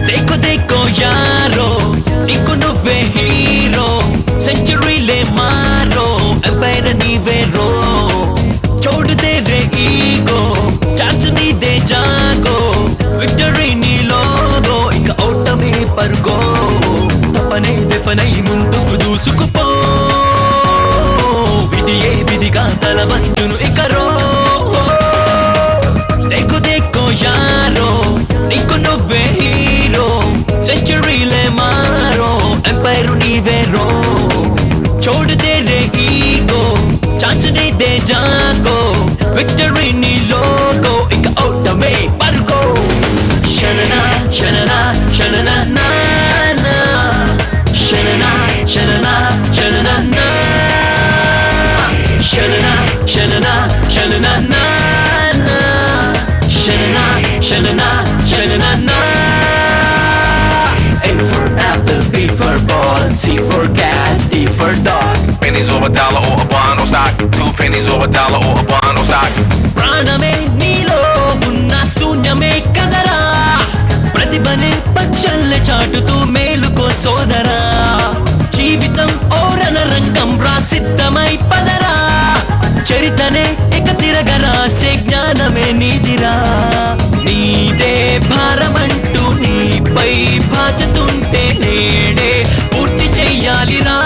देखो देखो यारो నీకు నువ్వే హీరో సెంచరీలే మారో ఎంపైర్ నీవే రో छोड़ दे रे ईगो चांस నీదే జాగో విక్టరీ నీ లోగో ఇక ఓటమే పరుగో తపనే వెపనై ముందుకు దూసుకుపో విధియే విధిగా తల వంచును ఇక రో देखो देखो यारो నీకు నువ్వే హీరో సెంచరీలే మారో ఎంపైర్ నీవే రో छोड़ दे रे ईगो चांस నీదే జాగో విక్టరీ నీ లోగో ఇక ఓటమే పరుగో శననా శననా శననా నా నా శననా శననా శననా నా శననా శననా శననా నా నా శననా శననా శననా నా A for apple, B for ball, C for cat, D for dog. Pennies over dollar or a bond or stock. 2 pennies over dollar or a bond or stock. ప్రాణమే నీలో ఉన్న శూన్యమే కదరా ప్రతిభనే పచ్చల్లె చాటుతూ మేలుకో సోదరా జీవితం ఓరణ రంగం రా సిద్ధమై పదరా చరితనే ఇక తిరగరాసే జ్ఞానమే నీదిరా నీదే భారమంటూ నీపై బాధ్యతుంటే నేడే పూర్తి చెయ్యాలిరా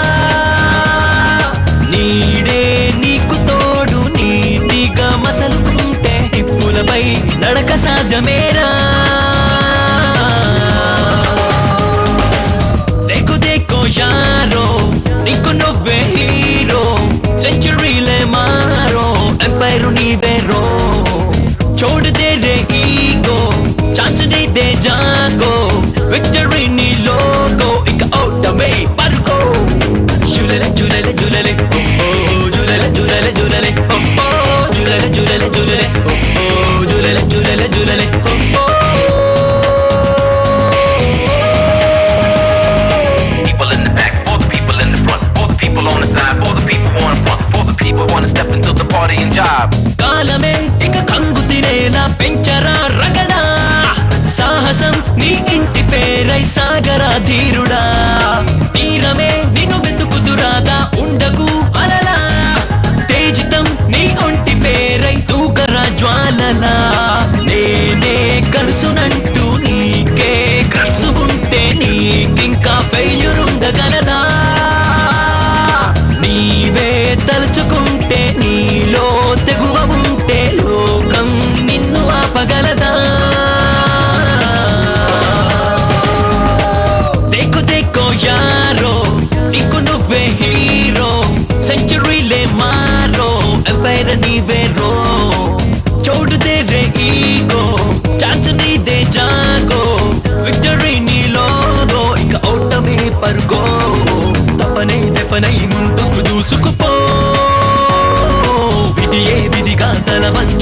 నీడే నీకు తోడు నీతిగా మసలుకుంటే నిప్పులపై నడక సాధ్యమేరా देखो देखो यारो నీకు నువ్వే హీరో సెంచరీలే మారో ఎంపైర్ నీవే రో छोड़ दे रे ईगो चांस నీదే జాగో విక్టరీ నీ లోగో ఇక ఓటమే పరుగో జులెలే జులెలే జులెలే ఓ జులెలే జులెలే జులెలే ఓ జులెలే జులెలే జులెలే ఓ జులెలే జులెలే జులెలే ఓ People in the back, for the people in the front, for the people on the side, for the people on the front, for the people wanna step into the party and job. కాలమే ఇక కంగు తినేలా పెంచరా రగడా సాహసం నీ ఇంటి పేరై సాగరా ధీరుడా తీరమే నిన్ను వెతుకుదురాగా ఉండకు అలలా తేజితం నీ ఒంటి పేరై తూకరా జ్వాలలా నేనే కలుసునంటూ నీకే కలుసుకుంటే నీకింకా ఫెయిల్యూర్ ఉండగలదా నీవే తలుచుకుంటే నీలో తెగువ ఉంటే లోకం నిన్ను ఆపగలదా देखो देखो यारो నీకు నువ్వే హీరో సెంచరీలే మారో ఎంపైర్ నీవే రో छोड़ दे रे ईगो चांस నీదే జాగో విక్టరీ నీ లోగో ఇక ఓటమే పరుగో తపనే వెపనై ముందుకు దూసుకుపో విధియే విధిగా తల వంచు